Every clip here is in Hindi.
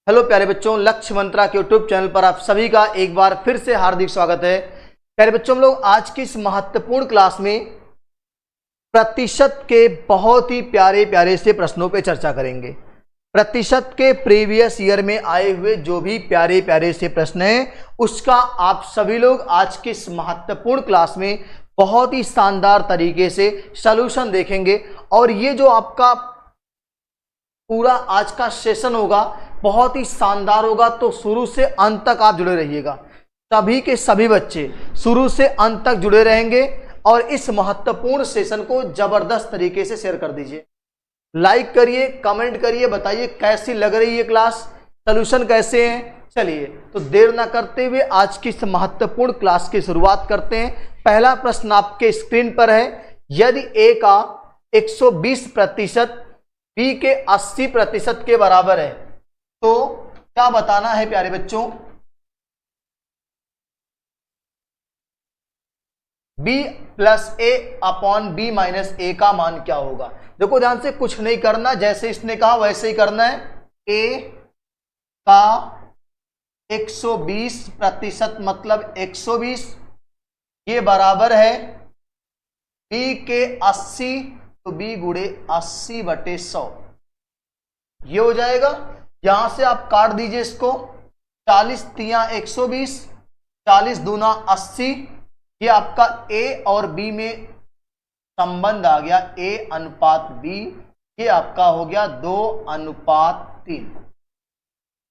हेलो प्यारे बच्चों, लक्ष्य मंत्रा के यूट्यूब चैनल पर आप सभी का एक बार फिर से हार्दिक स्वागत है। प्यारे बच्चों, हम लोग आज की इस महत्वपूर्ण क्लास में प्रतिशत के बहुत ही प्यारे प्यारे से प्रश्नों पे चर्चा करेंगे। प्रतिशत के प्रीवियस ईयर में आए हुए जो भी प्यारे प्यारे से प्रश्न हैं उसका आप सभी लोग आज की इस महत्वपूर्ण क्लास में बहुत ही शानदार तरीके से सॉल्यूशन देखेंगे। और ये जो आपका पूरा आज का सेशन होगा बहुत ही शानदार होगा, तो शुरू से अंत तक आप जुड़े रहिएगा। सभी के सभी बच्चे शुरू से अंत तक जुड़े रहेंगे और इस महत्वपूर्ण सेशन को जबरदस्त तरीके से शेयर कर दीजिए। लाइक करिए, कमेंट करिए, बताइए कैसी लग रही है क्लास, सॉल्यूशन कैसे हैं। चलिए तो देर ना करते हुए आज की इस महत्वपूर्ण क्लास की शुरुआत करते हैं। पहला प्रश्न आपके स्क्रीन पर है, यदि ए का 120% बी के 80% के बराबर है तो क्या बताना है प्यारे बच्चों। b प्लस ए अपॉन बी माइनस ए का मान क्या होगा। देखो ध्यान से, कुछ नहीं करना, जैसे इसने कहा वैसे ही करना है। a का 120% मतलब 120 ये बराबर है b के 80, तो b गुणे 80/100 ये हो जाएगा। यहां से आप काट दीजिए इसको, 40 तिया 120, 40 दूना 80, ये आपका a और b में संबंध आ गया a अनुपात b, ये आपका हो गया 2:3।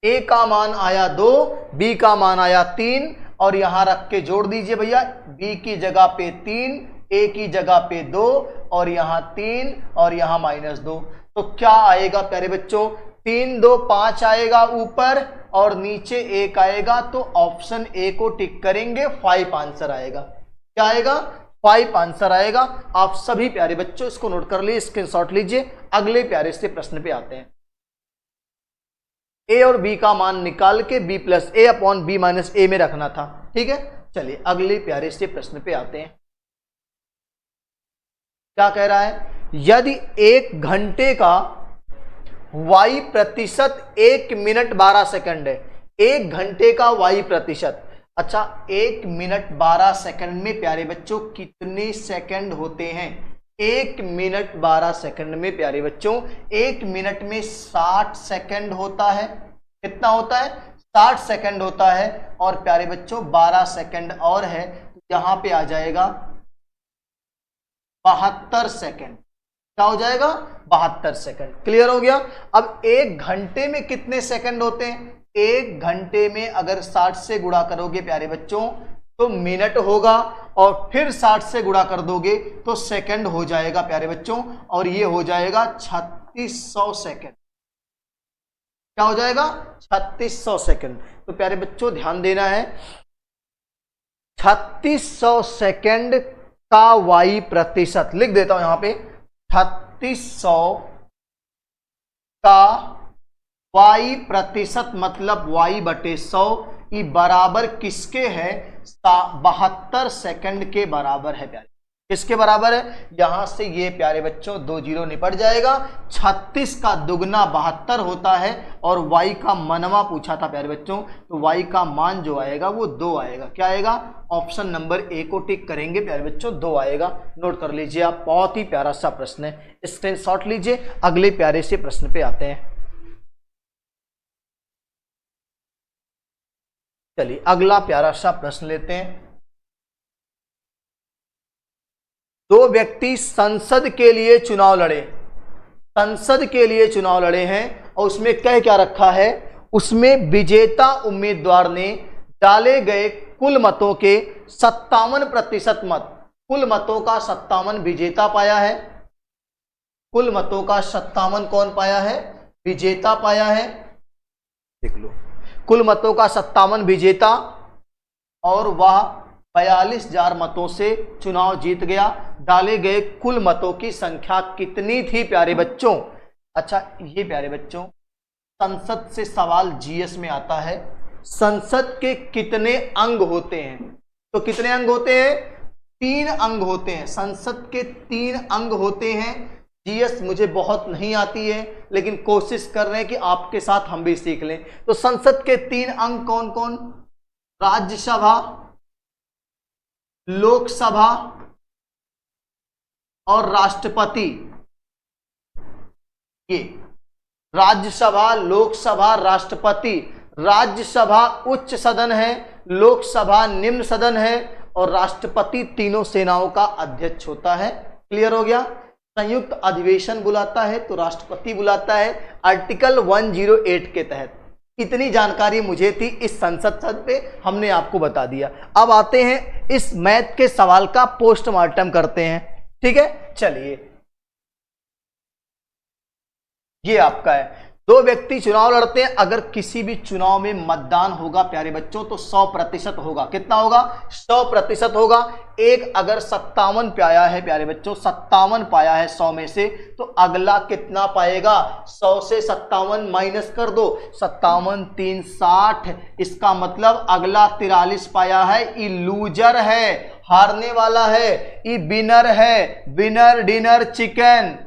a का मान आया 2, b का मान आया 3 और यहां रख के जोड़ दीजिए भैया, b की जगह पे 3, a की जगह पे 2 और यहां 3 और यहां -2। तो क्या आएगा प्यारे बच्चों, 3 2 5 आएगा ऊपर और नीचे 1 आएगा, तो ऑप्शन ए को टिक करेंगे, 5 आंसर आएगा। क्या आएगा, 5 आंसर आएगा। आप सभी प्यारे बच्चों इसको नोट कर लीजिए, स्क्रीनशॉट लीजिए। अगले प्यारे से प्रश्न पे आते हैं। ए और बी का मान निकाल के b प्लस ए अपॉन बी माइनस ए में रखना था, ठीक है। चलिए अगले प्यारे से प्रश्न पे आते हैं। क्या कह रहा है, यदि 1 घंटे का y प्रतिशत 1 मिनट 12 सेकंड है। 1 घंटे का y प्रतिशत, अच्छा 1 मिनट 12 सेकंड में प्यारे बच्चों कितने सेकंड होते हैं। 1 मिनट 12 सेकंड में प्यारे बच्चों 1 मिनट में 60 सेकंड होता है। कितना होता है, 60 सेकंड होता है। और प्यारे बच्चों 12 सेकंड और है, तो यहां पे आ जाएगा 72 सेकंड। क्या हो जाएगा, 72 सेकंड। क्लियर हो गया। अब 1 घंटे में कितने सेकंड होते हैं। 1 घंटे में अगर 60 से गुणा करोगे प्यारे बच्चों तो मिनट होगा, और फिर 60 से गुणा कर दोगे तो सेकंड हो जाएगा प्यारे बच्चों, और ये हो जाएगा 3600 सेकंड। क्या हो जाएगा, 3600 सेकंड। तो प्यारे बच्चों ध्यान देना है, 3600 सेकंड का y प्रतिशत लिख देता हूं यहां पे, 3600 का y प्रतिशत मतलब y/100 ये बराबर किसके है, 72 सेकंड के बराबर है प्यारे। किसके बराबर है, यहां से ये प्यारे बच्चों 2 जीरो निपट जाएगा। 36 का दुगना 72 होता है और y का मनवा पूछा था प्यारे बच्चों, तो y का मान जो आएगा वो 2 आएगा। क्या आएगा, ऑप्शन नंबर ए को टिक करेंगे प्यारे बच्चों, 2 आएगा। नोट कर लीजिए आप, बहुत ही प्यारा सा प्रश्न है, स्क्रीनशॉट लीजिए। अगले प्यारे से प्रश्न पे आते हैं। चलिए अगला प्यारा सा प्रश्न लेते हैं। 2 व्यक्ति संसद के लिए चुनाव लड़े, संसद के लिए चुनाव लड़े हैं, और उसमें क्या रखा है, उसमें विजेता उम्मीदवार ने डाले गए कुल मतों के 57% मत, कुल मतों का 57 विजेता पाया है। कुल मतों का 57 कौन पाया है, विजेता पाया है। देख लो, कुल मतों का 57 विजेता, और वह 42,000 मतों से चुनाव जीत गया। डाले गए कुल मतों की संख्या कितनी थी प्यारे बच्चों। अच्छा ये प्यारे बच्चों संसद से सवाल जीएस में आता है, संसद के कितने अंग होते हैं। तो कितने अंग होते हैं, 3 अंग होते हैं। संसद के 3 अंग होते हैं, जीएस मुझे बहुत नहीं आती है, लेकिन कोशिश कर रहे हैं कि आपके साथ हम भी सीख लें। तो संसद के 3 अंग कौन कौन? राज्यसभा, लोकसभा और राष्ट्रपति। ये राज्यसभा, लोकसभा, राष्ट्रपति। राज्यसभा उच्च सदन है, लोकसभा निम्न सदन है और राष्ट्रपति तीनों सेनाओं का अध्यक्ष होता है। क्लियर हो गया? संयुक्त अधिवेशन बुलाता है तो राष्ट्रपति बुलाता है आर्टिकल 108 के तहत। इतनी जानकारी मुझे थी इस संसद पे, हमने आपको बता दिया। अब आते हैं इस मैथ के सवाल का पोस्टमार्टम करते हैं। ठीक है, चलिए ये आपका है। 2 व्यक्ति चुनाव लड़ते हैं, अगर किसी भी चुनाव में मतदान होगा प्यारे बच्चों तो 100% होगा। कितना होगा? 100% होगा। एक अगर 57 पाया है प्यारे बच्चों, 57 पाया है 100 में से, तो अगला कितना पाएगा? 100 से 57 माइनस कर दो, 57 3 60। इसका मतलब अगला 43 पाया है। ये लूजर है, हारने वाला है। ये विनर है, विनर डिनर चिकन।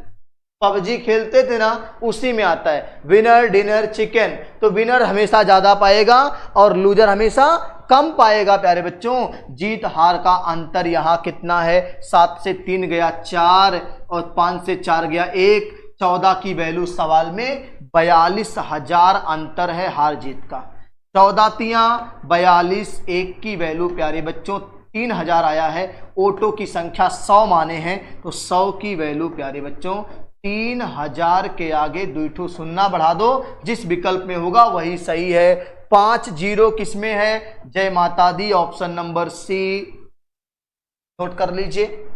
पबजी खेलते थे ना, उसी में आता है विनर डिनर चिकन। तो विनर हमेशा ज्यादा पाएगा और लूजर हमेशा कम पाएगा प्यारे बच्चों। जीत हार का अंतर यहां कितना है? 7 से 3 गया 4 और 5 से 4 गया 1। 14 की वैल्यू सवाल में 42,000 अंतर है हार जीत का। 14 तियां 42, 1 की वैल्यू प्यारे बच्चों 3000 आया है। ऑटो की संख्या 100 माने हैं तो 100 की वैल्यू प्यारे बच्चों 3000 के आगे 2 शून्य बढ़ा दो, जिस विकल्प में होगा वही सही है। 5 0 किसमें है? जय माता दी, ऑप्शन नंबर सी। नोट कर लीजिए,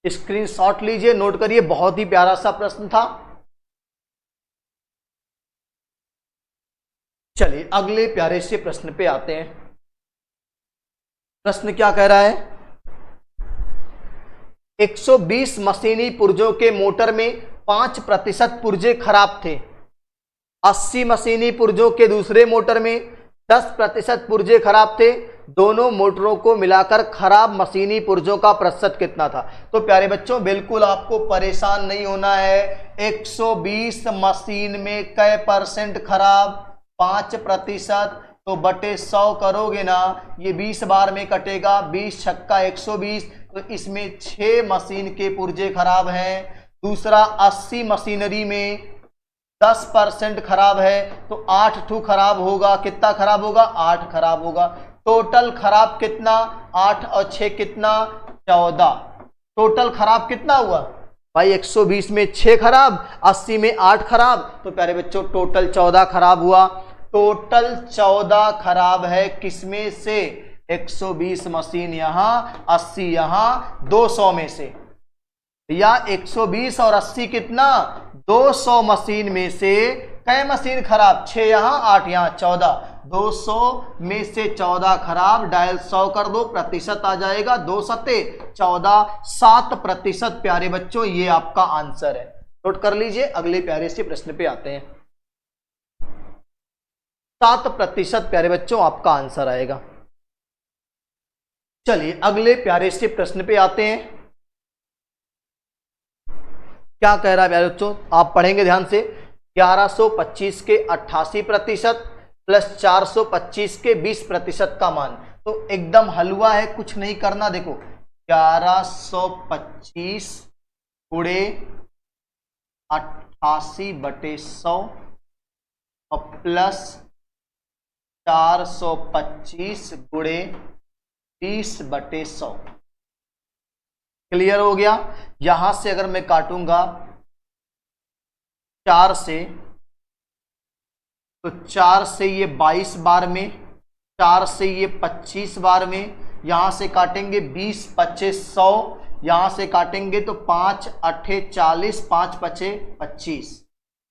स्क्रीनशॉट लीजिए, नोट करिए। बहुत ही प्यारा सा प्रश्न था। चलिए अगले प्यारे से प्रश्न पे आते हैं। प्रश्न क्या कह रहा है? 120 मशीनी पुर्जों के मोटर में 5% पुर्जे खराब थे। 80 मशीनी पुर्जों के दूसरे मोटर में 10% पुर्जे खराब थे। दोनों मोटरों को मिलाकर खराब मशीनी पुर्जों का प्रतिशत कितना था? तो प्यारे बच्चों बिल्कुल आपको परेशान नहीं होना है। 120 मशीन में कै % खराब? 5%। तो बटे 100 करोगे ना, ये 20 बार में कटेगा। 20 छक्का 120, तो इसमें 6 मशीन के पुर्जे खराब हैं। दूसरा 80 मशीनरी में 10% खराब है तो 8 ठू खराब होगा। कितना खराब होगा? 8 खराब होगा। टोटल खराब कितना? 8 और 6 कितना? 14। टोटल खराब कितना हुआ भाई? 120 में 6 खराब, 80 में 8 खराब, तो प्यारे बच्चों टोटल 14 खराब हुआ। टोटल 14 खराब है किसमें से? 120 मशीन यहां, 80 यहां, 200 में से। या 120 और 80 कितना? 200 मशीन में से कै मशीन खराब? 6 यहां, 8 यहां, 14। 200 में से 14 खराब, डायल 100 कर दो, प्रतिशत आ जाएगा। 2 सत्ते 14, 7% प्यारे बच्चों ये आपका आंसर है। नोट कर लीजिए, अगले प्यारे से प्रश्न पे आते हैं। 7% प्यारे बच्चों आपका आंसर आएगा। चलिए अगले प्यारे से प्रश्न पे आते हैं। क्या कह रहा है प्यारे बच्चों? आप पढ़ेंगे ध्यान से। 1125 के 88% प्लस 425 के 20% का मान। तो एकदम हलवा है, कुछ नहीं करना। देखो 1125 गुणे 88/100 और प्लस 425 गुणे 20/100। क्लियर हो गया? यहां से अगर मैं काटूंगा 4 से, तो 4 से ये 22 बार में, 4 से ये 25 बार में, यहां से काटेंगे 20 25 100, यहां से काटेंगे तो 5 8 40, 5 5 25,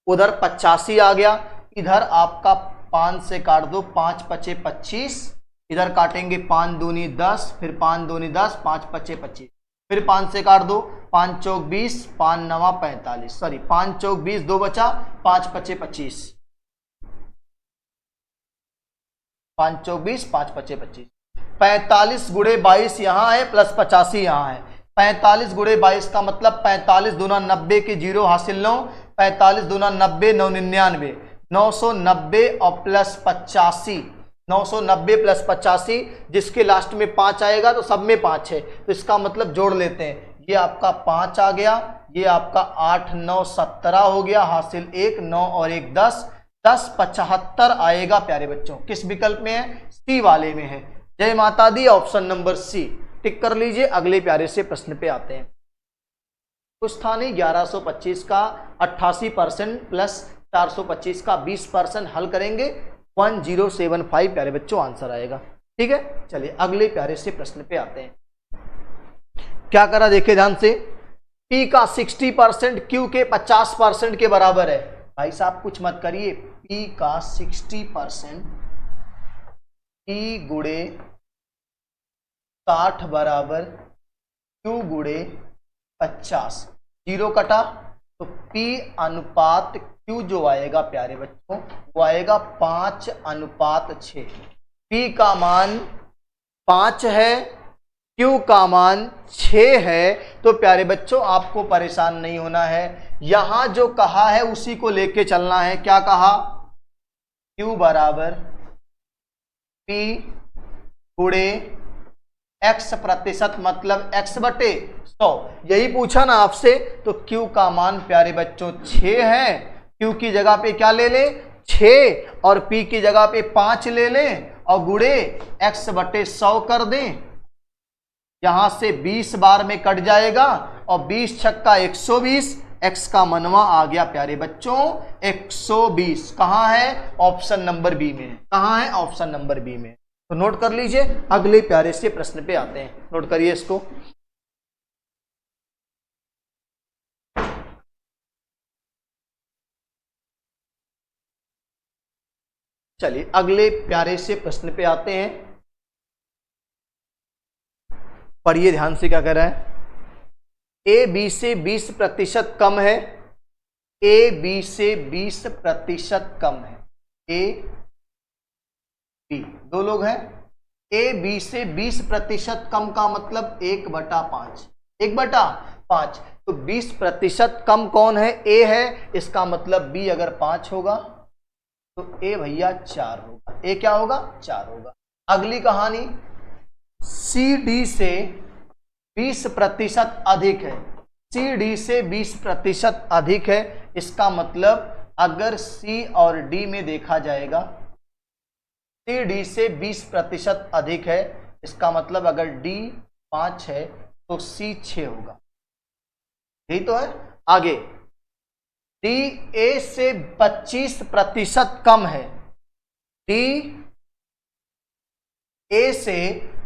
उधर 85 आ गया। इधर आपका 5 से काट दो, 5 5 25, इधर काटेंगे 5 दूनी 10, फिर 5 दूनी 10, 5 5 25, फिर 5 से काट दो, 5 चौक 20, 5 9 45, सॉरी 5 चौक 20, 2 बचा, 5 5 25, 5 चौक 20, 5 5 25, 45 गुणे 22 यहां है, प्लस 85 यहां है। 45 गुणे 22 का मतलब 45 दूना 90 के 0 हासिल 9, 45 दूना 90 999, 990 और प्लस 85, 990 प्लस 85, जिसके लास्ट में 5 आएगा तो सब में 5 है, तो इसका मतलब जोड़ लेते हैं। ये आपका 5 आ गया, ये आपका 8 9 17 हो गया, हासिल 1, 9 और 1 10, 10 75 आएगा प्यारे बच्चों। किस विकल्प में है? सी वाले में है। जय माता दी, ऑप्शन नंबर सी टिक कर लीजिए। अगले प्यारे से प्रश्न पे आते हैं। कुछ था नहीं, 1125 का 88% प्लस 425 का 20% हल करेंगे, 1075 प्यारे बच्चों आंसर आएगा। ठीक है, चलिए अगले प्यारे से प्रश्न पे आते हैं। क्या करा देखिए ध्यान से, P का 60% Q के 50% के बराबर है। भाई साहब कुछ मत करिए, P का 60% P गुणे 60 बराबर Q गुणे 50, 0 कटा तो P अनुपात Q जो आएगा प्यारे बच्चों वो आएगा 5:6। P का मान 5 है, Q का मान 6 है, तो प्यारे बच्चों आपको परेशान नहीं होना है। यहां जो कहा है उसी को लेके चलना है। क्या कहा? Q बराबर P गुणे X प्रतिशत मतलब X बटे 100, यही पूछा ना आपसे। तो Q का मान प्यारे बच्चों 6 है, Q की जगह पे क्या ले लें? 6, और P की जगह पे 5 ले लें और गुणे X बटे 100 कर दें। यहां से 20 बार में कट जाएगा और 20 छक्का 120, X का मनवा आ गया प्यारे बच्चों 120। कहां है? ऑप्शन नंबर बी में। कहां है? ऑप्शन नंबर बी में। तो नोट कर लीजिए, अगले प्यारे से प्रश्न पे आते हैं। नोट करिए इसको। चलिए अगले प्यारे से प्रश्न पे आते हैं। पढ़िए ध्यान से, क्या कह रहा है? ए बी से 20% कम है। ए बी से 20% कम है। ए बी दो लोग हैं। ए बी से 20% कम का मतलब 1/5, 1/5। तो 20% कम कौन है? ए है, इसका मतलब बी अगर 5 होगा तो ए भैया 4 होगा। ए क्या होगा? 4 होगा। अगली कहानी, सी डी से 20% अधिक है। सी डी से 20% अधिक है, इसका मतलब अगर सी और डी में देखा जाएगा, सी डी से 20% अधिक है, इसका मतलब अगर डी 5 है तो सी 6 होगा। यही तो है। आगे, डी ए से 25% कम है। डी ए से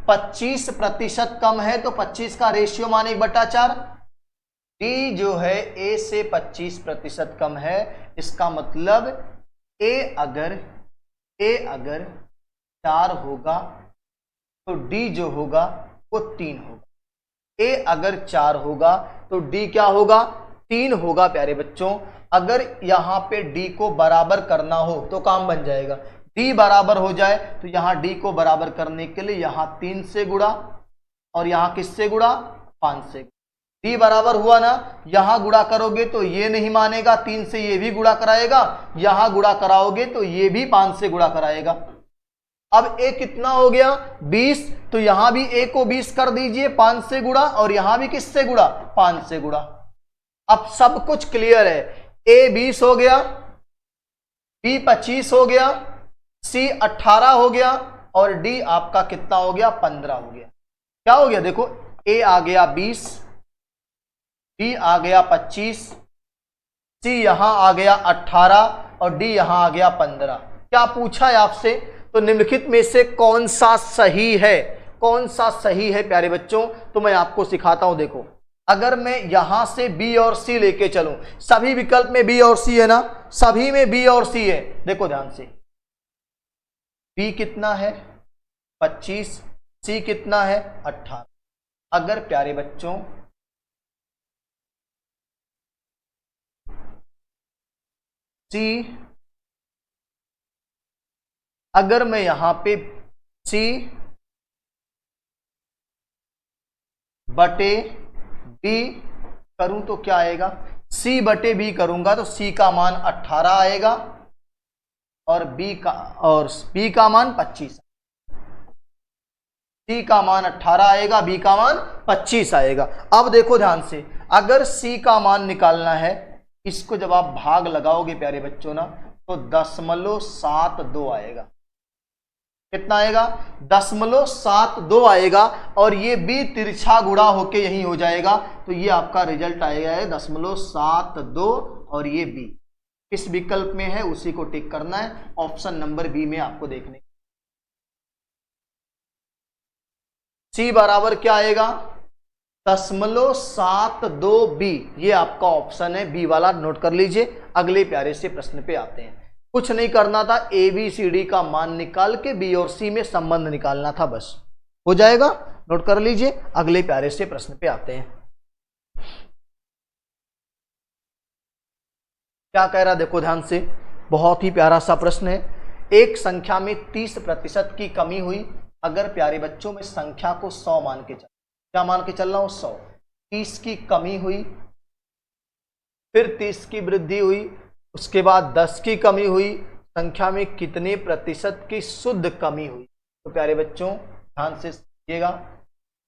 25% कम है, तो 25 का रेशियो मान 1/4। डी जो है ए से 25% कम है, इसका मतलब ए अगर 4 होगा तो डी जो होगा वो 3 होगा। ए अगर 4 होगा तो डी क्या होगा? 3 होगा प्यारे बच्चों। अगर यहां पे डी को बराबर करना हो तो काम बन जाएगा। डी बराबर हो जाए तो यहां डी को बराबर करने के लिए यहां 3 से गुणा और यहां किससे गुणा? 5 से। डी बराबर हुआ ना, यहां गुणा करोगे तो ये नहीं मानेगा, 3 से ये भी गुणा कराएगा, यहां गुणा कराओगे तो ये भी 5 से गुणा कराएगा। अब ए कितना हो गया? 20, तो यहां भी ए को 20 कर दीजिए 5 से गुणा, और यहां भी किससे गुणा? 5 से गुणा। अब सब कुछ क्लियर है। ए 20 हो गया, बी 25 हो गया, सी 18 हो गया, और डी आपका कितना हो गया? 15 हो गया। क्या हो गया? देखो, ए आ गया 20, बी आ गया 25, सी यहां आ गया 18 और डी यहां आ गया 15। क्या पूछा है आपसे? तो निम्नलिखित में से कौन सा सही है? कौन सा सही है प्यारे बच्चों? तो मैं आपको सिखाता हूं। देखो, अगर मैं यहां से बी और सी लेके चलूं, सभी विकल्प में बी और सी है ना, सभी में बी और सी है। देखो ध्यान से, बी कितना है? 25, सी कितना है? 18। अगर प्यारे बच्चों सी, अगर मैं यहां पे सी बटे बी करूं तो क्या आएगा, सी बटे बी करूंगा तो सी का मान 18 आएगा और बी का मान 25, सी का मान 18 आएगा, बी का मान 25 आएगा। अब देखो ध्यान से, अगर सी का मान निकालना है, इसको जब आप भाग लगाओगे प्यारे बच्चों ना, तो 0.72 आएगा। कितना आएगा, 0.72 आएगा, और ये बी तिरछा गुणा होके यही हो जाएगा, तो ये आपका रिजल्ट आएगा 0.72, और ये बी किस विकल्प में है उसी को टिक करना है, ऑप्शन नंबर बी में आपको देखने। सी बराबर क्या आएगा, 0.72 बी, ये आपका ऑप्शन है बी वाला, नोट कर लीजिए। अगले प्यारे से प्रश्न पे आते हैं। कुछ नहीं करना था, ए बी सी डी का मान निकाल के बी और सी में संबंध निकालना था, बस हो जाएगा, नोट कर लीजिए। अगले प्यारे से प्रश्न पे आते हैं। क्या कह रहा, देखो ध्यान से, बहुत ही प्यारा सा प्रश्न है। एक संख्या में 30% की कमी हुई, अगर प्यारे बच्चों में संख्या को 100 मान के चल, क्या मान के चल रहा हूं, 100, 30 की कमी हुई, फिर 30 की वृद्धि हुई, उसके बाद 10 की कमी हुई, संख्या में कितने प्रतिशत की शुद्ध कमी हुई। तो प्यारे बच्चों ध्यान से समझिएगा,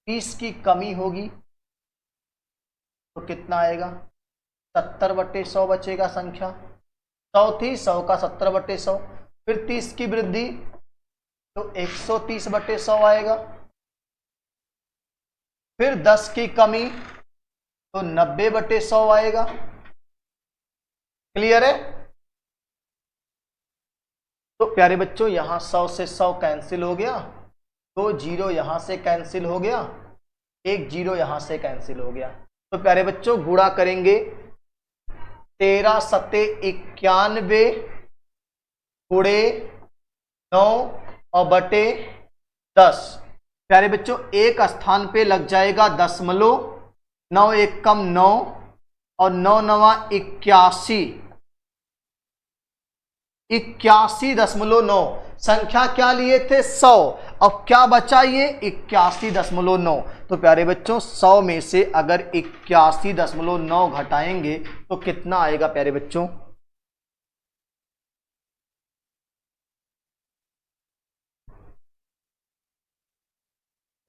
30 की कमी होगी तो कितना आएगा, 70/100 बचेगा संख्या, 100 थी, 100 का 70/100, फिर 30 की वृद्धि तो 130/100 आएगा, फिर 10 की कमी तो 90/100 आएगा। क्लियर है। तो प्यारे बच्चों यहां 100 से 100 कैंसिल हो गया, 2 जीरो यहां से कैंसिल हो गया, 1 जीरो यहां से कैंसिल हो गया। तो प्यारे बच्चों गुणा करेंगे, 13 सत्ते 91 गुणे 9 और बटे 10। प्यारे बच्चों एक स्थान पे लग जाएगा दशमलव, 9 एक कम 9 और 9 नवा 81, 81.9। संख्या क्या लिए थे, 100, अब क्या बचा ये 81.9। तो प्यारे बच्चों 100 में से अगर 81.9 घटाएंगे तो कितना आएगा प्यारे बच्चों,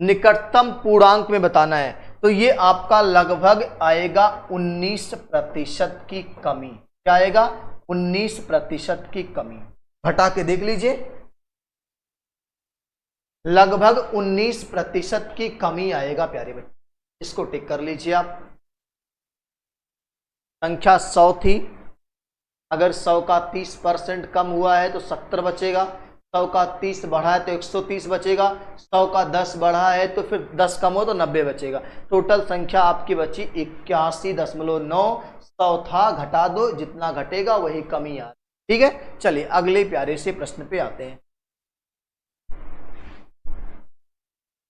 निकटतम पूर्णांक में बताना है, तो ये आपका लगभग आएगा 19% की कमी। क्या आएगा, 19% की कमी। घटा के देख लीजिए, लगभग 19% की कमी आएगा प्यारे बच्चे, इसको टिक कर लीजिए आप। संख्या 100 थी, अगर 100 का 30% कम हुआ है तो 70 बचेगा, 100 का 30 बढ़ा है तो 130 बचेगा, 100 का 10 बढ़ा है तो फिर 10 कम हो तो 90 बचेगा। टोटल संख्या आपकी बची 81.9। 100 था, घटा दो, जितना घटेगा वही कमी आ। ठीक है, चलिए अगले प्यारे से प्रश्न पे आते हैं।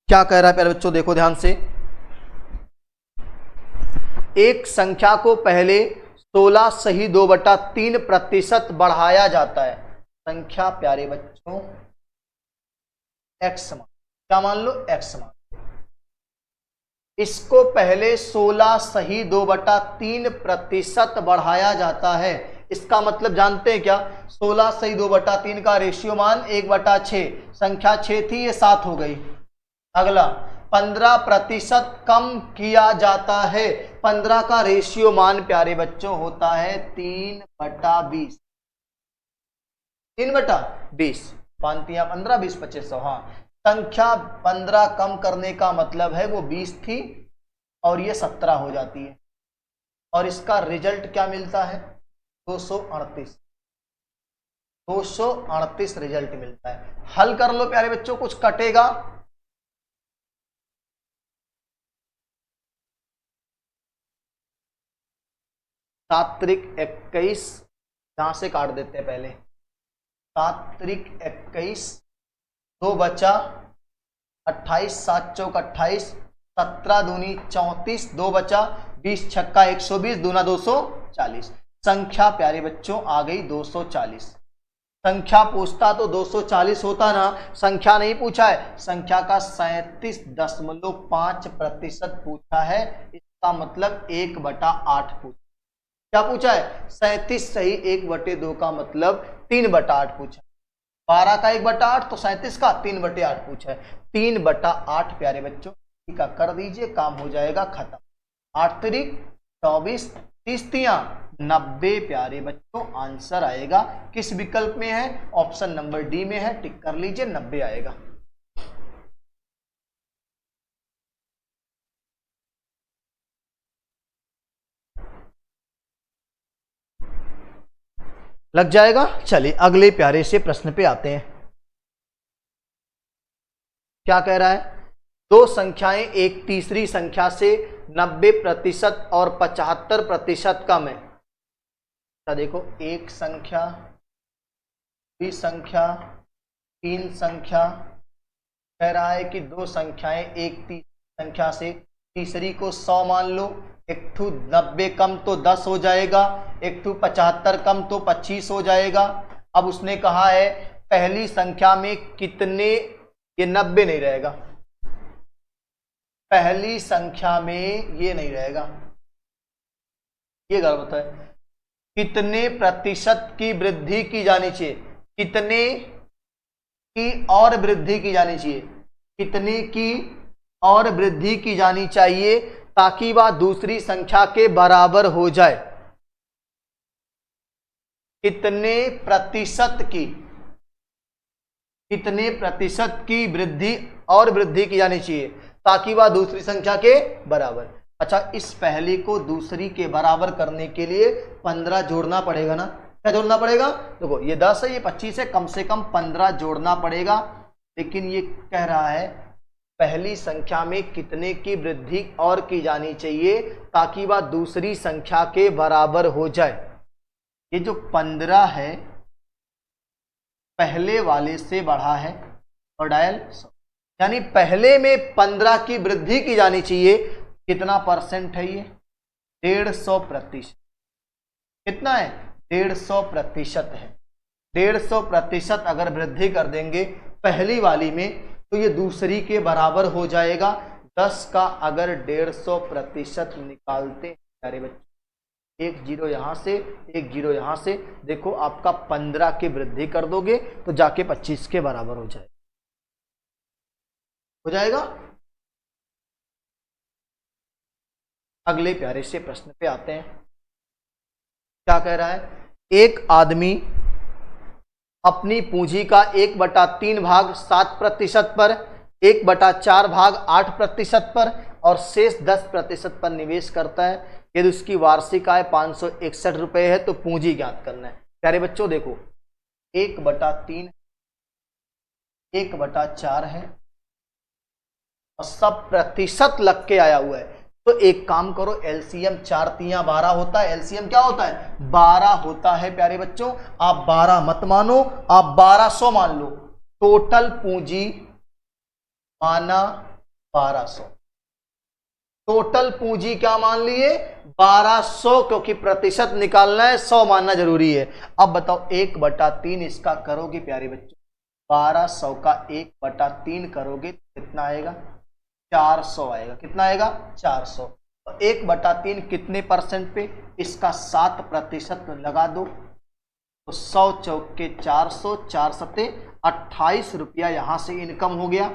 क्या कह रहा है प्यारे बच्चों, देखो ध्यान से, एक संख्या को पहले 16 सही 2/3% बढ़ाया जाता है। संख्या प्यारे बच्चों x मान, क्या मान लो, x मान, इसको पहले 16 सही 2/3% बढ़ाया जाता है। इसका मतलब जानते हैं क्या, 16 सही 2/3 का रेशियो मान 1/6, संख्या 6 थी, ये 7 हो गई। अगला 15% कम किया जाता है। 15 का रेशियो मान प्यारे बच्चों होता है 3/20, 3/20, 15 20 2500। हाँ, संख्या 15 कम करने का मतलब है वो 20 थी और ये 17 हो जाती है, और इसका रिजल्ट क्या मिलता है, 238, 238 रिजल्ट मिलता है। हल कर लो प्यारे बच्चों, कुछ कटेगा, सात त्रिक 21, यहां से काट देते हैं पहले, 7 त्रिक 21, 2 बचा 28, 7 चौक 28, 17 दूनी 34, 2 बचा 20 छक्का 120, दूना 240। संख्या प्यारे बच्चों आ गई 240। संख्या पूछता तो 240 होता ना, संख्या नहीं पूछा है, संख्या का 37.5% पूछा है। इसका का मतलब 1/8 पूछा। क्या पूछा है? 37 सही 1/2 का मतलब 3/8 पूछा। 12 का 1/8 तो 37 का 3/8 पूछा है। 3/8 प्यारे बच्चों का कर दीजिए, काम हो जाएगा खत्म। 8 तिरिक 24, 30 तिया 90 प्यारे बच्चों आंसर आएगा। किस विकल्प में है? ऑप्शन नंबर डी में है, टिक कर लीजिए, 90 आएगा। लग जाएगा। चलिए अगले प्यारे से प्रश्न पे आते हैं। क्या कह रहा है? दो संख्याएं एक तीसरी संख्या से 90% और 75% कम है। देखो, एक संख्या, दूसरी संख्या, तीन संख्या। कह रहा है कि दो संख्याएं एक तीसरी संख्या से, तीसरी को 100 मान लो, एक ठू 90 कम तो 10 हो जाएगा, एक ठू 75 कम तो 25 हो जाएगा। अब उसने कहा है पहली संख्या में कितने, ये 90 नहीं रहेगा, पहली संख्या में ये नहीं रहेगा, ये गलत है। कितने प्रतिशत की वृद्धि की जानी चाहिए? कितने की और वृद्धि की जानी चाहिए? कितने की और वृद्धि की जानी चाहिए ताकि वह दूसरी संख्या के बराबर हो जाए? कितने प्रतिशत की, कितने प्रतिशत की वृद्धि और वृद्धि की जानी चाहिए ताकि वह दूसरी संख्या के बराबर। अच्छा, इस पहले को दूसरी के बराबर करने के लिए 15 जोड़ना पड़ेगा ना। क्या जोड़ना पड़ेगा? देखो, ये 10 है, ये 25 है, कम से कम 15 जोड़ना पड़ेगा। लेकिन ये कह रहा है पहली संख्या में कितने की वृद्धि और की जानी चाहिए ताकि वह दूसरी संख्या के बराबर हो जाए। ये जो 15 है पहले वाले से बढ़ा है और डायल 100, यानी पहले में 15 की वृद्धि की जानी चाहिए। कितना परसेंट है ये? 150%। कितना है? 150% है। 150% अगर वृद्धि कर देंगे पहली वाली में तो ये दूसरी के बराबर हो जाएगा। 10 का अगर 150% निकालते हैं प्यारे बच्चे, एक जीरो यहां से, एक जीरो यहां से, देखो आपका 15 की वृद्धि कर दोगे तो जाके 25 के बराबर हो जाएगा। हो जाएगा। अगले प्यारे से प्रश्न पे आते हैं। क्या कह रहा है? एक आदमी अपनी पूंजी का 1/3 भाग 7% पर, 1/4 भाग 8% पर और शेष 10% पर निवेश करता है। यदि उसकी वार्षिक आय 561 रुपए है तो पूंजी ज्ञात करना है। प्यारे बच्चों देखो, 1/3, 1/4 है और सब प्रतिशत लग के आया हुआ है। तो एक काम करो, एलसीएम 4 तिया 12 होता है। एलसीएम क्या होता है? 12 होता है प्यारे बच्चों। आप 12 मत मानो, आप 1200 मान लो। टोटल पूंजी माना 1200, टोटल पूंजी क्या मान लिए? 1200, क्योंकि प्रतिशत निकालना है, 100 मानना जरूरी है। अब बताओ 1/3 इसका करोगे प्यारे बच्चों, 1200 का 1/3 करोगे तो कितना आएगा? 400 आएगा। कितना आएगा? 400। 1/3 कितने परसेंट पे? इसका 7% लगा दो तो 100 चौके 400, 4 सत्ते 28 रुपया यहां से इनकम हो गया।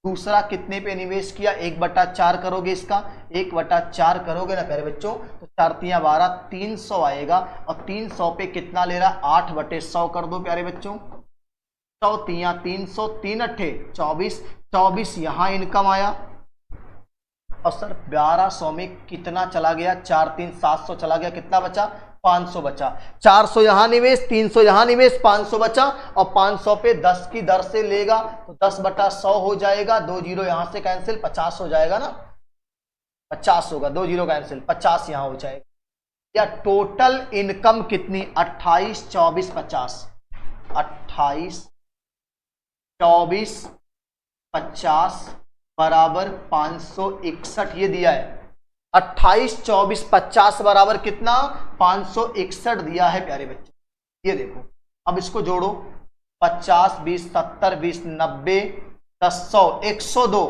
दूसरा कितने पे निवेश किया? 1/4 करोगे, इसका 1/4 करोगे ना प्यारे बच्चों तो 4 तिया 12, 300 आएगा। और 300 पे कितना ले रहा? 8/100 कर दो प्यारे बच्चों। 100 तिया 300, 3 अट्ठे 24, 24 यहां इनकम आया। और सर 1200 में कितना चला गया? 4 3 700 चला गया। कितना बचा? 500 बचा। 400 यहां निवेश, 300 यहां निवेश, 500 बचा। और 500 पे 10 की दर से लेगा तो 10/100 हो जाएगा। 2 जीरो यहां से कैंसिल, 50 हो जाएगा ना, 50 होगा, 2 जीरो कैंसिल, 50 यहां हो जाएगा। या टोटल इनकम कितनी? 28 24 50, 28 24 50 बराबर 561, ये दिया है। 28 24 50 बराबर कितना? 561 दिया है प्यारे बच्चे। ये देखो, अब इसको जोड़ो, 50 20 70 20 90 10 100 102,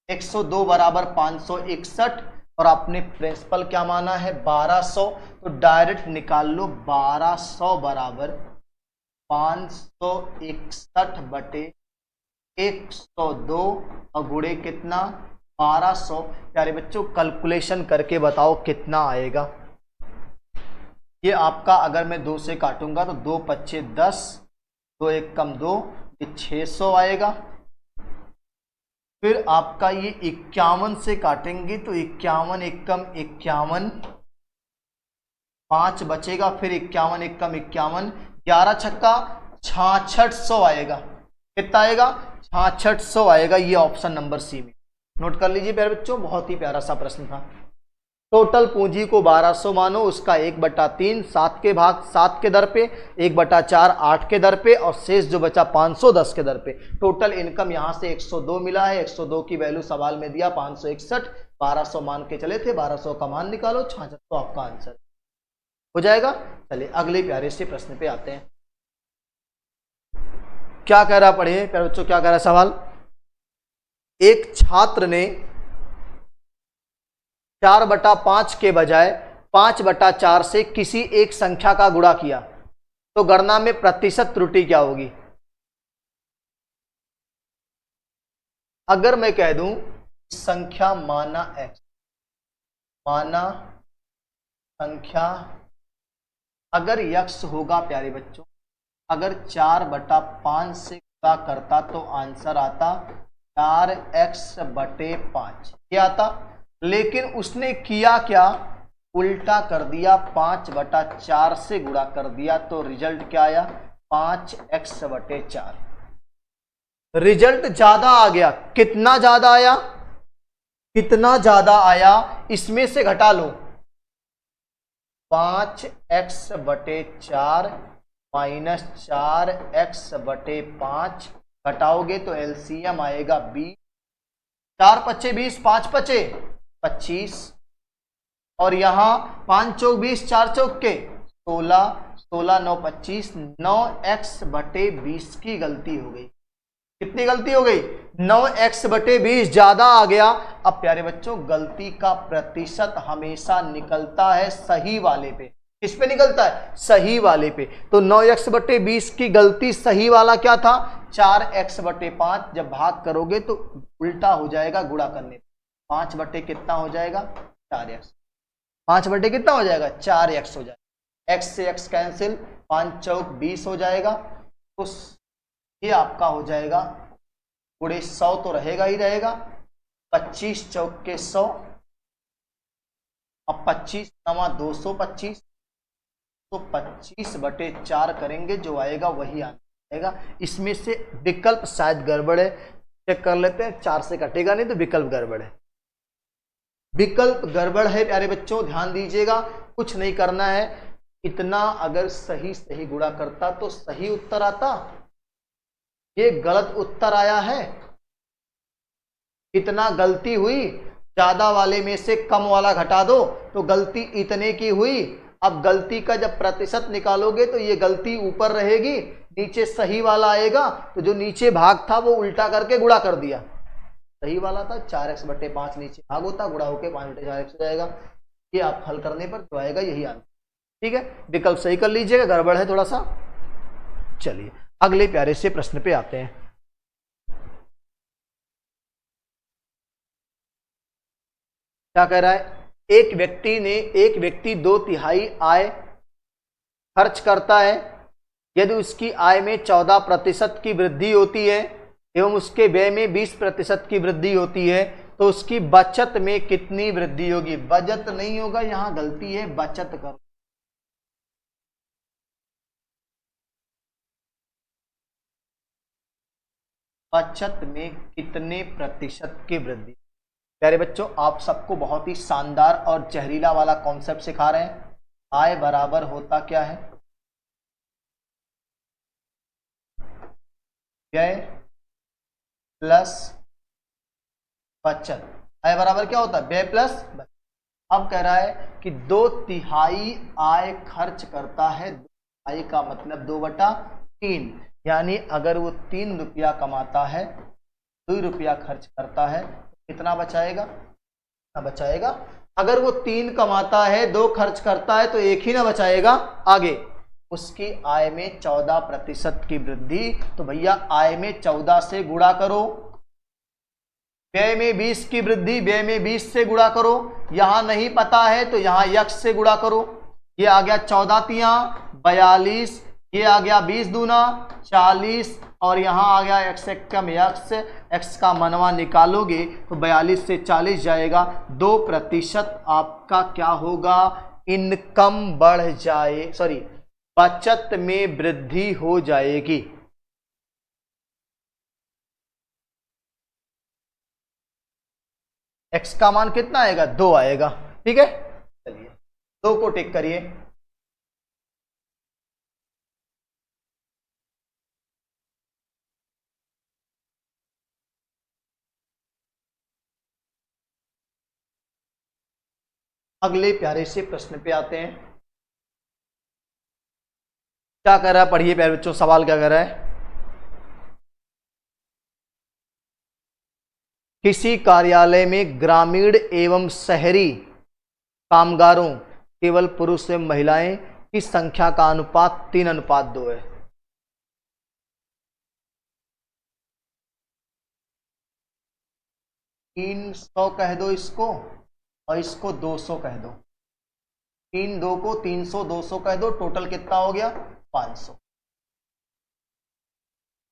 102 बराबर 561, और आपने प्रिंसिपल क्या माना है 1200, तो डायरेक्ट निकाल लो 1200 बराबर 561 बटे 102 और गुणे कितना 1200। प्यारे बच्चों कैलकुलेशन करके बताओ कितना आएगा। ये आपका अगर मैं 2 से काटूंगा तो 2 पच्चे 10, 2 एक कम 2, ये 600 आएगा। फिर आपका ये 51 से काटेंगे तो 51 एक कम 51, 5 बचेगा, फिर 51 एक कम 51, 11 छक्का 6600 आएगा। कितना आएगा 6600 आएगा। ये ऑप्शन नंबर सी में नोट कर लीजिए प्यारे बच्चों, बहुत ही प्यारा सा प्रश्न था। टोटल पूंजी को 1200 मानो, उसका 1/3 7 के भाग 7 के दर पे, 1/4 8 के दर पे और शेष जो बचा 510 के दर पे। टोटल इनकम यहां से 102 मिला है। 102 की वैल्यू सवाल में दिया 561, 1200 मान के चले थे, 1200 का मान निकालो, 6600 आपका आंसर हो जाएगा। चलिए अगले प्यारे से प्रश्न पे आते हैं। क्या कह रहा पढ़िए प्यारे बच्चों, क्या कह रहा है सवाल। एक छात्र ने 4/5 के बजाय 5/4 से किसी एक संख्या का गुणा किया तो गणना में प्रतिशत त्रुटि क्या होगी। अगर मैं कह दूं संख्या माना x, माना संख्या अगर यक्स होगा प्यारे बच्चों, अगर 4/5 से गुणा करता तो आंसर आता 4x/5 ये आता। लेकिन उसने किया क्या, उल्टा कर दिया, 5/4 से गुणा कर दिया तो रिजल्ट क्या आया 5x/4। रिजल्ट ज्यादा आ गया। कितना ज्यादा आया, कितना ज्यादा आया, इसमें से घटा लो 5x/4 माइनस 4x/5 घटाओगे तो एलसीएम आएगा 20, 4 पच्चे 20, 5 पच्चे 25 और यहां 5 चौक 20, 4 चौक के 16, 16 9 25, 9x/20 की गलती हो गई। कितनी गलती हो गई 9x/20 ज्यादा आ गया। अब प्यारे बच्चों गलती का प्रतिशत हमेशा निकलता है सही वाले पे। किस पे निकलता है, सही वाले पे। तो 9x/20 की गलती सही वाला क्या था 4x/5। जब भाग करोगे तो उल्टा हो जाएगा गुणा करने पे, 5 बटे कितना हो जाएगा 4x, 5 बटे कितना हो जाएगा 4x हो जाएगा। x से x कैंसिल, 5 चौक 20 हो जाएगा। तो ये आपका हो जाएगा गुणे 100 तो रहेगा ही रहेगा, 25 चौक के 100 अब 25 नवा 225, तो 25/4 करेंगे जो आएगा वही आएगा। इसमें से विकल्प शायद गड़बड़ है, चेक कर लेते हैं। 4 से कटेगा नहीं तो विकल्प गड़बड़ है, विकल्प गड़बड़ है प्यारे बच्चों, ध्यान दीजिएगा। कुछ नहीं करना है, इतना अगर सही सही गुणा करता तो सही उत्तर आता। ये गलत उत्तर आया है, इतना गलती हुई, ज्यादा वाले में से कम वाला घटा दो तो गलती इतने की हुई। अब गलती का जब प्रतिशत निकालोगे तो ये गलती ऊपर रहेगी, नीचे सही वाला आएगा। तो जो नीचे भाग था वो उल्टा करके गुणा कर दिया, सही वाला था 4x/5 नीचे भाग होता, गुणा होकर 5/4x हो जाएगा। ये आप हल करने पर जो आएगा यही आंसर। ठीक है, विकल्प सही कर लीजिएगा, गड़बड़ है थोड़ा सा। चलिए अगले प्यारे से प्रश्न पे आते हैं। क्या कह रहा है, एक व्यक्ति 2/3 आय खर्च करता है। यदि उसकी आय में 14% की वृद्धि होती है एवं उसके व्यय में 20% की वृद्धि होती है तो उसकी बचत में कितनी वृद्धि होगी। बचत नहीं होगा, यहां गलती है, बचत करो। बचत में कितने प्रतिशत की वृद्धि। प्यारे बच्चों आप सबको बहुत ही शानदार और जहरीला वाला कॉन्सेप्ट सिखा रहे हैं। आय बराबर होता क्या है, व्यय प्लस बचत। आय बराबर क्या होता है, व्यय प्लस बचत। अब कह रहा है कि 2/3 आय खर्च करता है। 2/3 का मतलब 2/3, यानी अगर वो 3 रुपया कमाता है, 2 रुपया खर्च करता है, कितना बचाएगा, कितना बचाएगा अगर वो 3 कमाता है 2 खर्च करता है तो 1 ही ना बचाएगा आगे। उसकी आय में 14% की वृद्धि, तो भैया आय में 14 से गुणा करो, व्यय में 20 की वृद्धि, व्यय में 20 से गुणा करो, यहां नहीं पता है तो यहां यक्ष से गुणा करो। ये आ गया 14 तिया 42, ये आ गया 20 दूना 40, और यहां आ गया एक्स एकम यक्ष, एक्स का मनवा निकालोगे तो 42 से 40 जाएगा। 2% आपका क्या होगा, इनकम बढ़ जाए, सॉरी बचत में वृद्धि हो जाएगी। एक्स का मान कितना आएगा, 2 आएगा। ठीक है, चलिए 2 को टिक करिए। अगले प्यारे से प्रश्न पे आते हैं। क्या कर रहा है, पढ़िए प्यारे बच्चों, सवाल क्या कर रहा है। किसी कार्यालय में ग्रामीण एवं शहरी कामगारों केवल पुरुष एवं महिलाएं की संख्या का अनुपात 3:2 है। तीन 100 कह दो इसको, और इसको 200 कह दो। 3 2 को 300, 200 कह दो, टोटल कितना हो गया 500।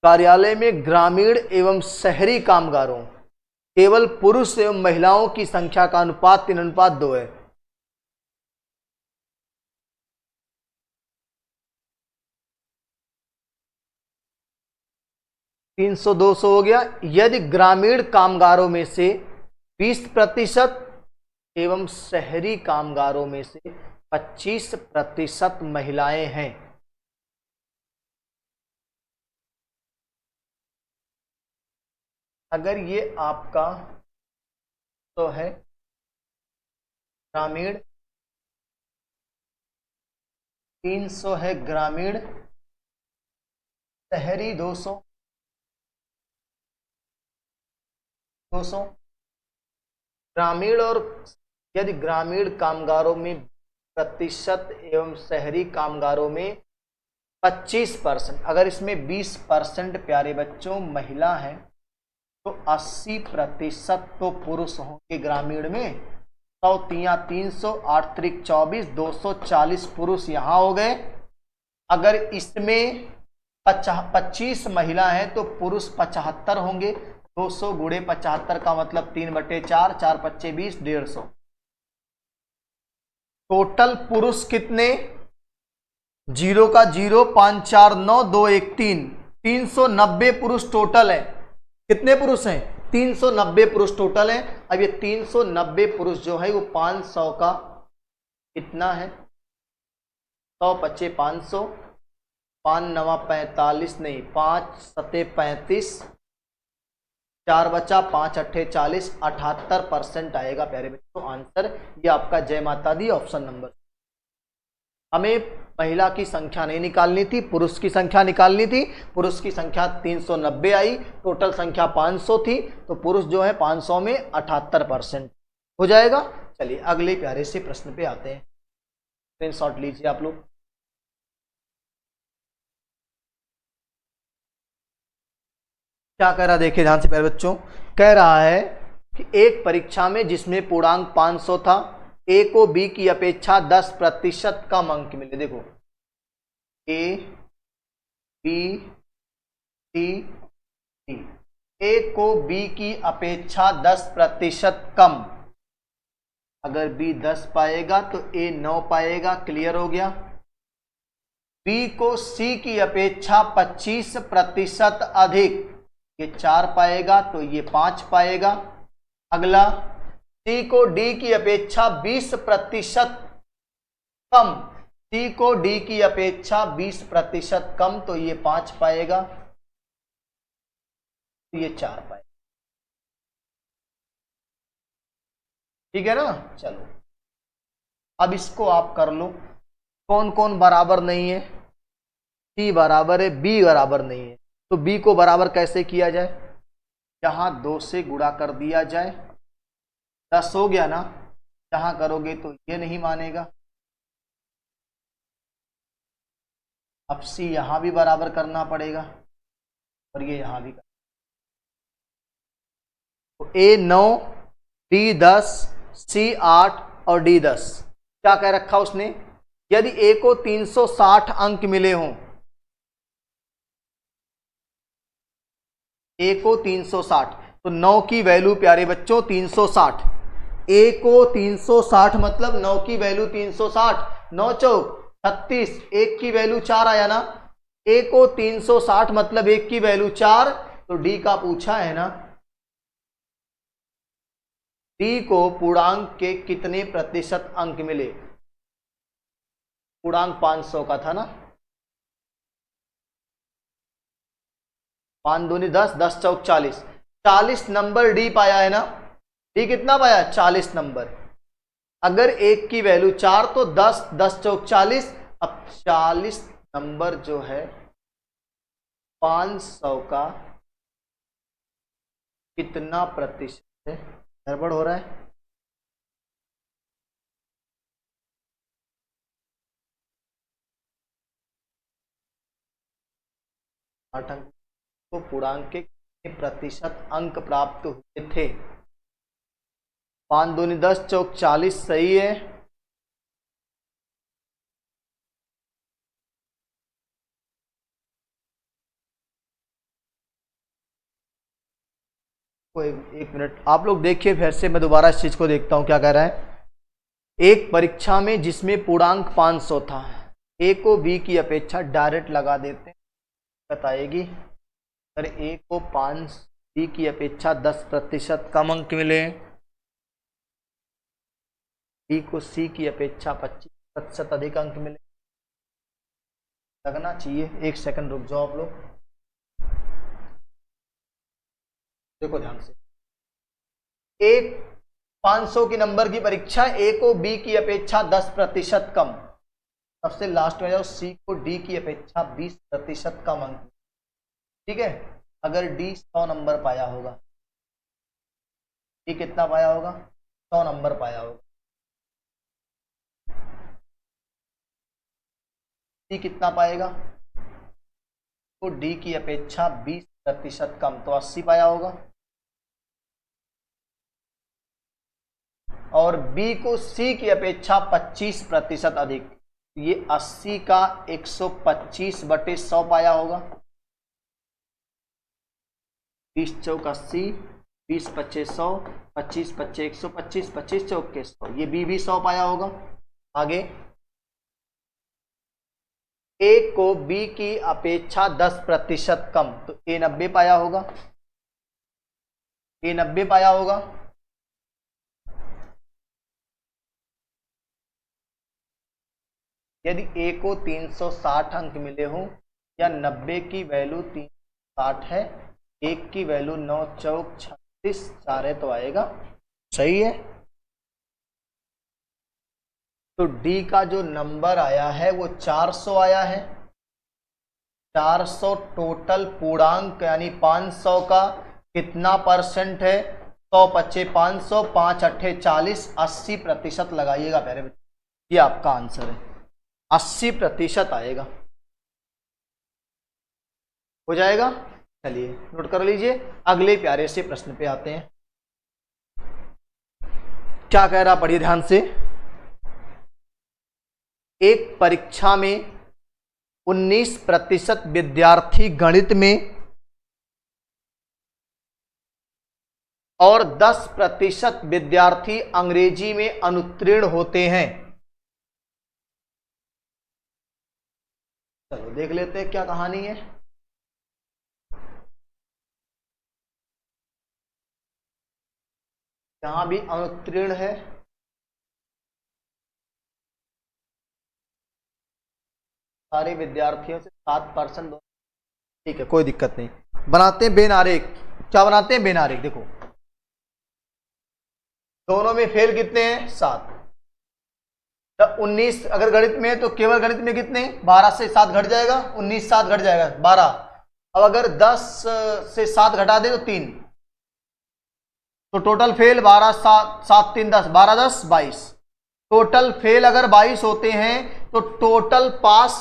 कार्यालय में ग्रामीण एवं शहरी कामगारों केवल पुरुष एवं महिलाओं की संख्या का अनुपात 3:2 है। तीन 200 हो गया। यदि ग्रामीण कामगारों में से 20% एवं शहरी कामगारों में से 25% महिलाएं हैं, अगर ये आपका तो है ग्रामीण, 300 है ग्रामीण, शहरी 200 ग्रामीण, और यदि ग्रामीण कामगारों में प्रतिशत एवं शहरी कामगारों में 25%, अगर इसमें 20% प्यारे बच्चों महिला हैं तो 80% तो पुरुष होंगे ग्रामीण में। 100 तिया 300, 8 त्रिक 24, 240 पुरुष यहां हो गए। अगर इसमें 25 महिला हैं तो पुरुष 75 होंगे। 200 गुणे 75 का मतलब 3/4, 4 पच्चे 20, 150। टोटल पुरुष कितने, 0 का 0, 5 4 9, 2 1 3, 390 पुरुष टोटल है। कितने पुरुष हैं, 390 पुरुष टोटल हैं। अब ये 390 पुरुष जो है वो 500 का कितना है, 100 पच्चे 500, 5 9 45 नहीं, 5 7 35, 4 बचा 5 8 40, 78% आएगा प्यारे बच्चों आंसर। ये आपका जय माता दी ऑप्शन नंबर। हमें महिला की संख्या नहीं निकालनी थी, पुरुष की संख्या निकालनी थी। पुरुष की संख्या 390 आई, टोटल संख्या 500 थी, तो पुरुष जो है 500 में 78% हो जाएगा। चलिए अगले प्यारे से प्रश्न पे आते हैं, स्क्रीनशॉट लीजिए आप लोग। क्या कह रहा देखिए ध्यान से प्यारे बच्चों, कह रहा है कि एक परीक्षा में जिसमें पूर्णांक 500 था, ए को बी की अपेक्षा 10% कम अंक मिले। देखो ए बी सी डी, ए को बी की अपेक्षा 10% कम, अगर बी 10 पाएगा तो ए 9 पाएगा, क्लियर हो गया। बी को सी की अपेक्षा 25% अधिक, ये 4 पाएगा तो ये 5 पाएगा। अगला सी को डी की अपेक्षा 20% कम, सी को डी की अपेक्षा 20% कम, तो ये 5 पाएगा, तो ये 4 पाएगा। ठीक है ना। चलो अब इसको आप कर लो, कौन कौन बराबर नहीं है, सी बराबर है, बी बराबर नहीं है, तो बी को बराबर कैसे किया जाए, यहां 2 से गुणा कर दिया जाए, 10 हो गया ना, यहाँ करोगे तो ये नहीं मानेगा। अब सी यहाँ भी बराबर करना पड़ेगा और ये यहाँ भी। तो ए 9, डी 10, सी 8 और डी 10। क्या कह रखा उसने, यदि ए को 360 अंक मिले हों, ए को 360, तो 9 की वैल्यू प्यारे बच्चों 360, ए को 360 मतलब 9 की वैल्यू 360, 9 चौक 36, 1 की वैल्यू 4 आया ना, ए को 360 मतलब 1 की वैल्यू 4, तो डी का पूछा है ना, डी को पूर्णांक के कितने प्रतिशत अंक मिले। पूर्णांक 500 का था ना, 5 दूनी 10, 10 चौक 40, 40 नंबर डी पाया है ना। डी कितना पाया, 40 नंबर। अगर 1 की वैल्यू 4 तो 10, 10 चौक 40। अब 40 नंबर जो है 500 का कितना प्रतिशत है। गड़बड़ हो रहा है। आठ अंक को पूर्णांक के प्रतिशत अंक प्राप्त हुए थे। 5 दूनी 10 चौक 40 सही है। एक मिनट आप लोग देखिए, फिर से मैं दोबारा इस चीज को देखता हूं क्या कह रहा है। एक परीक्षा में जिसमें पूर्णांक 500 था, ए को बी की अपेक्षा डायरेक्ट लगा देते हैं, बताएगी अगर ए को 5 बी की अपेक्षा 10% कम अंक मिले, बी को सी की अपेक्षा 25% अधिक अंक मिले। लगना चाहिए, एक सेकंड रुक जाओ आप लोग, देखो ध्यान से। एक 500 की नंबर की परीक्षा, ए को बी की अपेक्षा 10% कम, सबसे लास्ट में जाओ, सी को डी की अपेक्षा 20% कम अंक। ठीक है, अगर डी 100 नंबर पाया होगा, डी कितना पाया होगा, 100 नंबर पाया होगा, सी कितना पाएगा, तो डी की अपेक्षा 20% कम, तो 80 पाया होगा। और बी को सी की अपेक्षा 25% अधिक, ये 80 का 125/100 पाया होगा। 20 चौक 80, 20 पच्चे 100, 25 पच्चे 125, 25 चौक के 100, ये बी भी 100 पाया होगा। आगे ए को बी की अपेक्षा 10% कम, तो ए 90 पाया होगा, ए 90 पाया होगा। यदि ए को 360 अंक मिले हों या 90 की वैल्यू 360 है, 1 की वैल्यू 9 चौक 36, 4 है तो आएगा, सही है। तो डी का जो नंबर आया है वो 400 आया है। 400 टोटल पूर्णांक यानी 500 का कितना परसेंट है, 100 पच्चे 500, 5 अट्ठे 40, 80% लगाइएगा प्यारे बच्चे, ये आपका आंसर है, 80% आएगा, हो जाएगा। चलिए नोट कर लीजिए, अगले प्यारे से प्रश्न पे आते हैं। क्या कह रहा पढ़िए ध्यान से। एक परीक्षा में 19% विद्यार्थी गणित में और 10% विद्यार्थी अंग्रेजी में अनुत्तीर्ण होते हैं। चलो देख लेते हैं क्या कहानी है। यहां भी अनुत्तीर्ण है, सारे विद्यार्थियों से 7%। ठीक है कोई दिक्कत नहीं, बनाते हैं बेनारेख। क्या बनाते हैं बेनारेख, देखो दोनों में फेल कितने हैं, 7। 19 अगर गणित में है तो केवल गणित में कितने, 12 से 7 घट जाएगा, 19 7 घट जाएगा 12। अब अगर 10 से 7 घटा दे तो 3, तो टोटल फेल 12 7 7 3 10 12 10 22। टोटल फेल अगर 22 होते हैं तो टोटल पास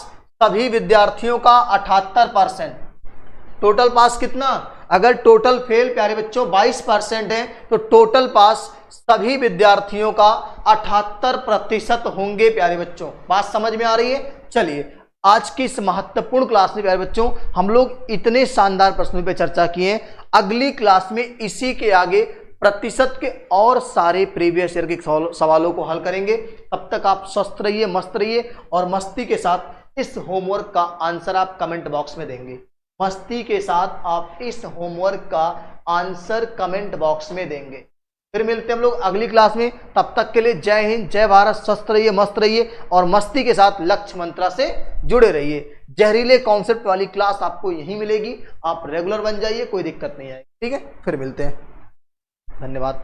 सभी विद्यार्थियों का 78%। टोटल पास कितना, अगर टोटल फेल प्यारे बच्चों 22% है तो टोटल पास सभी विद्यार्थियों का 78% होंगे प्यारे बच्चों। बात समझ में आ रही है। चलिए आज की इस महत्वपूर्ण क्लास में प्यारे बच्चों हम लोग इतने शानदार प्रश्नों पे चर्चा किए। अगली क्लास में इसी के आगे प्रतिशत के और सारे प्रीवियस ईयर के सवालों को हल करेंगे। तब तक आप स्वस्थ रहिए, मस्त रहिए और मस्ती के साथ इस होमवर्क का आंसर आप कमेंट बॉक्स में देंगे। मस्ती के साथ आप इस होमवर्क का आंसर कमेंट बॉक्स में देंगे। फिर मिलते हैं हम लोग अगली क्लास में। तब तक के लिए जय हिंद, जय भारत, स्वस्थ रहिए, मस्त रहिए और मस्ती के साथ लक्ष्य मंत्रा से जुड़े रहिए। जहरीले कॉन्सेप्ट वाली क्लास आपको यहीं मिलेगी। आप रेगुलर बन जाइए, कोई दिक्कत नहीं आएगी। ठीक है, फिर मिलते हैं। धन्यवाद।